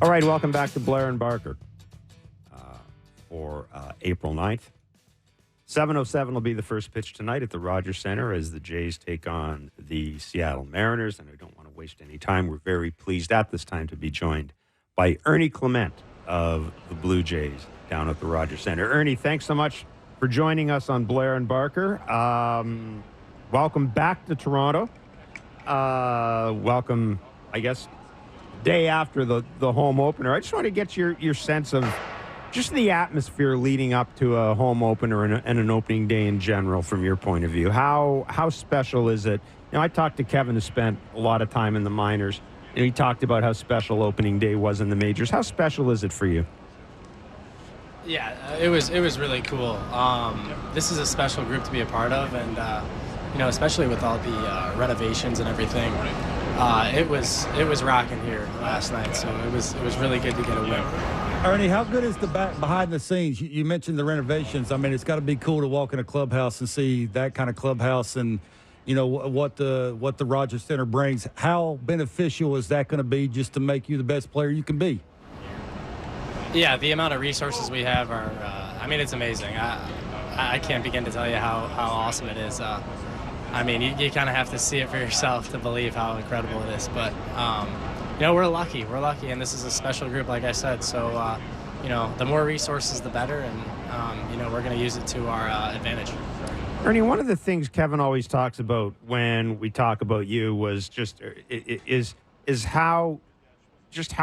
All right, welcome back to Blair and Barker for April 9th. 7:07 will be the first pitch tonight at the Rogers Center as the Jays take on the Seattle Mariners, and I don't want to waste any time. We're very pleased at this time to be joined by Ernie Clement of the Blue Jays down at the Rogers Center. Ernie, thanks so much for joining us on Blair and Barker. Welcome back to Toronto. Welcome, I guess, day after the home opener. I just want to get your sense of just the atmosphere leading up to a home opener and an opening day in general from your point of view. How special is it? You know, I talked to Kevin, who spent a lot of time in the minors, and he talked about how special opening day was in the majors. How special is it for you? Yeah, it was really cool. This is a special group to be a part of, and you know, especially with all the renovations and everything. It was rocking here last night, so it was really good to get a win. Ernie, how good is the behind the scenes? You mentioned the renovations. I mean, it's got to be cool to walk in a clubhouse and see that kind of clubhouse, and you know what the Rogers Center brings. How beneficial is that going to be just to make you the best player you can be? Yeah, the amount of resources we have are, I mean, it's amazing. I can't begin to tell you how awesome it is. I mean, you kind of have to see it for yourself to believe how incredible it is. But, you know, we're lucky, and this is a special group, like I said. So, you know, the more resources, the better, and, you know, we're going to use it to our advantage. Ernie, one of the things Kevin always talks about when we talk about you was just is how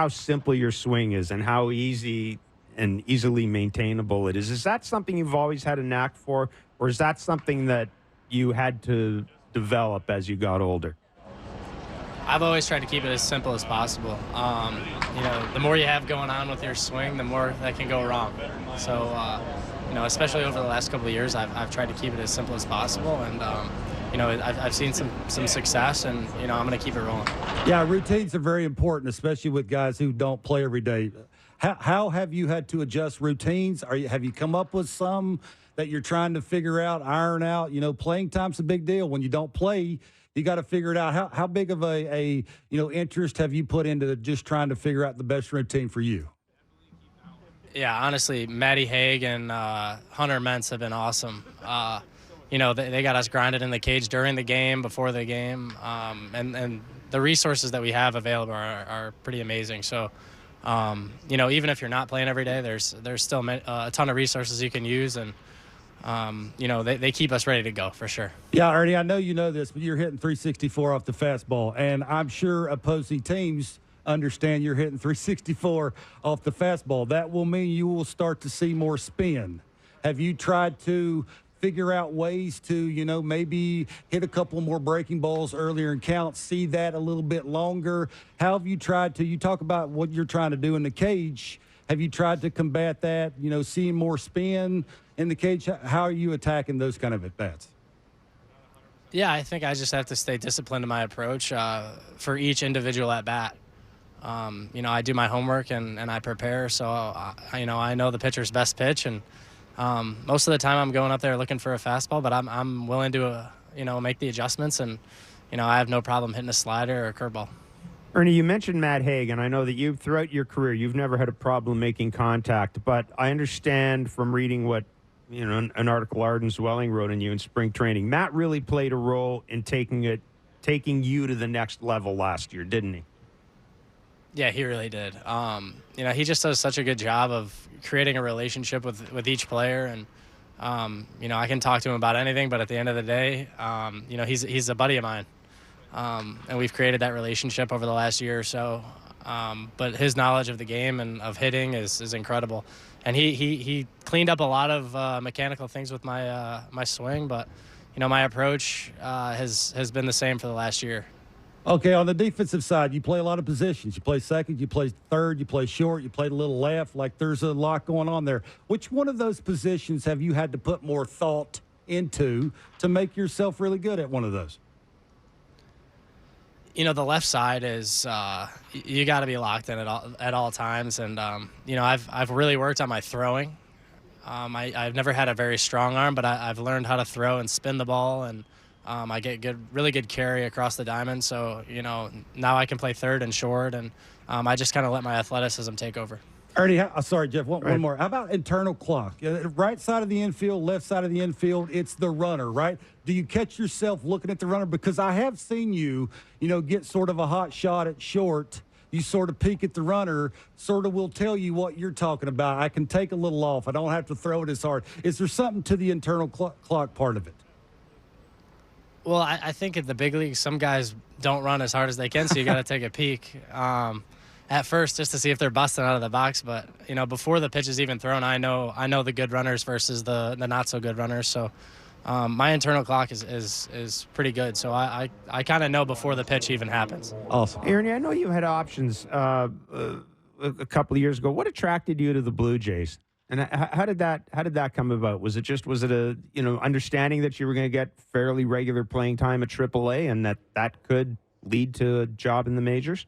simple your swing is and how easy and easily maintainable it is. Is that something you've always had a knack for, or is that something that you had to develop as you got older? I've always tried to keep it as simple as possible. You know, the more you have going on with your swing, the more that can go wrong. So, you know, especially over the last couple of years, I've tried to keep it as simple as possible, and you know, I've seen some success, and you know, I'm going to keep it rolling. Yeah, routines are very important, especially with guys who don't play every day. How have you had to adjust routines? Have you come up with some that you're trying to figure out, iron out? You know, playing time's a big deal. When you don't play, you got to figure it out. How big of a you know, interest have you put into just trying to figure out the best routine for you? Yeah, honestly, Matty Haga and Hunter Mentz have been awesome. You know, they got us grinded in the cage during the game, before the game, and the resources that we have available are pretty amazing. So, you know, even if you're not playing every day, there's still a ton of resources you can use, and you know, they keep us ready to go for sure. Yeah, Ernie, I know you know this, but you're hitting 364 off the fastball, and I'm sure opposing teams understand you're hitting 364 off the fastball. That will mean you will start to see more spin. Have you tried to figure out ways to, you know, maybe hit a couple more breaking balls earlier in count, see that a little bit longer? How have you tried to, you talk about what you're trying to do in the cage, have you tried to combat that, you know, seeing more spin in the cage? How are you attacking those kind of at-bats? Yeah, I think I just have to stay disciplined in my approach for each individual at-bat. You know, I do my homework and I prepare, so, you know, I know the pitcher's best pitch, and most of the time I'm going up there looking for a fastball, but I'm willing to, you know, make the adjustments, and, you know, I have no problem hitting a slider or a curveball. Ernie, you mentioned Matt Haga, and I know that throughout your career, you've never had a problem making contact, but I understand from reading what, you know, an article Arden Zwelling wrote on you in spring training, Matt really played a role in taking you to the next level last year, didn't he? Yeah, he really did. You know, he just does such a good job of creating a relationship with each player, and you know, I can talk to him about anything, but at the end of the day, you know, he's a buddy of mine, and we've created that relationship over the last year or so. But his knowledge of the game and of hitting is incredible, and he cleaned up a lot of mechanical things with my my swing, but you know, my approach has been the same for the last year. Okay, on the defensive side, you play a lot of positions. You play second, you play third, you play short, you play a little left. Like, there's a lot going on there. Which one of those positions have you had to put more thought into to make yourself really good at one of those? You know, the left side is you got to be locked in at all times, and you know, I've really worked on my throwing. I've never had a very strong arm, but I've learned how to throw and spin the ball, and I get really good carry across the diamond. So, you know, now I can play third and short, and I just kind of let my athleticism take over. Ernie, sorry, Jeff, one Right. more. How about internal clock? Right side of the infield, left side of the infield, it's the runner, right? Do you catch yourself looking at the runner? Because I have seen you, get sort of a hot shot at short. You sort of peek at the runner, sort of will tell you what you're talking about. I can take a little off. I don't have to throw it as hard. Is there something to the internal clock part of it? Well, I think at the big leagues, some guys don't run as hard as they can, so you got to take a peek at first just to see if they're busting out of the box. But before the pitch is even thrown, I know the good runners versus the not so good runners. So my internal clock is pretty good. So I kind of know before the pitch even happens. Awesome. Ernie, I know you had options a couple of years ago. What attracted you to the Blue Jays? And how did that come about? Was it a understanding that you were going to get fairly regular playing time at AAA and that could lead to a job in the majors?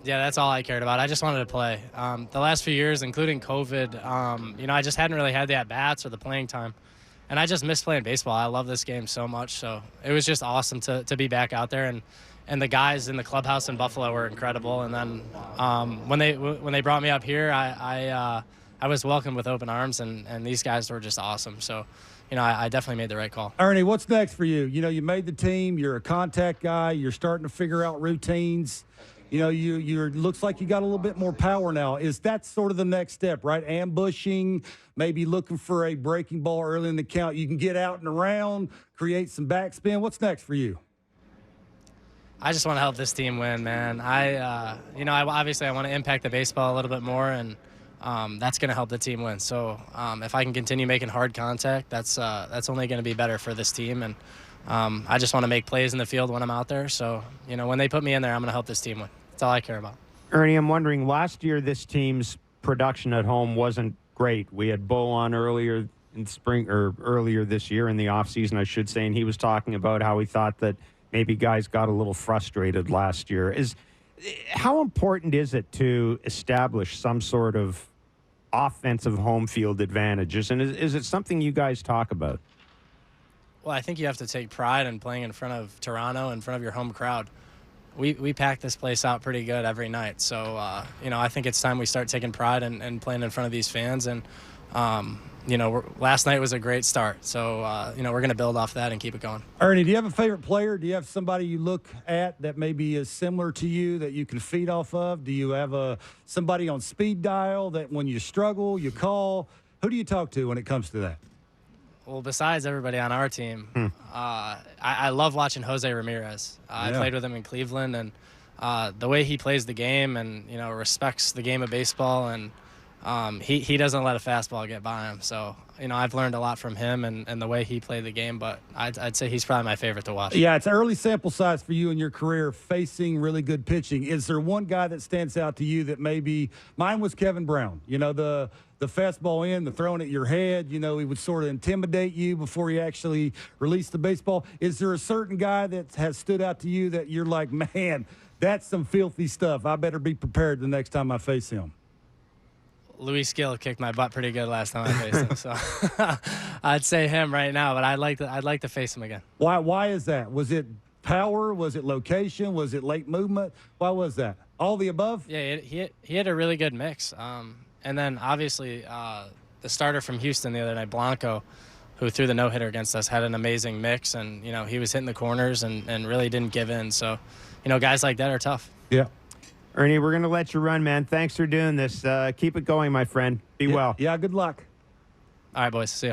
Yeah, that's all I cared about. I just wanted to play. The last few years, including COVID, I just hadn't really had the at-bats or the playing time. And I just miss playing baseball. I love this game so much. So it was just awesome to be back out there. And the guys in the clubhouse in Buffalo were incredible. And then when they brought me up here, I was welcomed with open arms. And these guys were just awesome. So, I definitely made the right call. Ernie, what's next for you? You made the team. You're a contact guy. You're starting to figure out routines. You're looks like you got a little bit more power now. Is that sort of the next step, right? Ambushing, maybe looking for a breaking ball early in the count. You can get out and around, create some backspin. What's next for you? I just want to help this team win, man. Obviously I want to impact the baseball a little bit more, and that's going to help the team win. So if I can continue making hard contact, that's only going to be better for this team. And I just want to make plays in the field when I'm out there. So, when they put me in there, I'm going to help this team win. That's all I care about. Ernie, I'm wondering, last year this team's production at home wasn't great. We had Bo on earlier in spring, or earlier this year in the offseason, I should say, and he was talking about how he thought that maybe guys got a little frustrated last year. How important is it to establish some sort of offensive home field advantages, and is it something you guys talk about? Well, I think you have to take pride in playing in front of Toronto, in front of your home crowd. We pack this place out pretty good every night. So, I think it's time we start taking pride in playing in front of these fans. And, last night was a great start. So, we're going to build off that and keep it going. Ernie, do you have a favorite player? Do you have somebody you look at that maybe is similar to you that you can feed off of? Do you have somebody on speed dial that when you struggle, you call? Who do you talk to when it comes to that? Well, besides everybody on our team, I love watching Jose Ramirez. I played with him in Cleveland, and the way he plays the game and, respects the game of baseball, and he doesn't let a fastball get by him. So, I've learned a lot from him and the way he played the game, but I'd say he's probably my favorite to watch. Yeah, it's early sample size for you in your career facing really good pitching. Is there one guy that stands out to you that maybe – mine was Kevin Brown. The fastball in, the throwing at your head, he would sort of intimidate you before he actually released the baseball. Is there a certain guy that has stood out to you that you're like, man, that's some filthy stuff. I better be prepared the next time I face him? Luis Gill kicked my butt pretty good last time I faced him, so I'd say him right now, but I'd like to face him again. Why is that? Was it power? Was it location? Was it late movement? Why was that? All the above? Yeah, he had a really good mix. And then, obviously, the starter from Houston the other night, Blanco, who threw the no-hitter against us, had an amazing mix. And, he was hitting the corners and really didn't give in. So, guys like that are tough. Yeah. Ernie, we're going to let you run, man. Thanks for doing this. Keep it going, my friend. Be well. Yeah, good luck. All right, boys. See ya.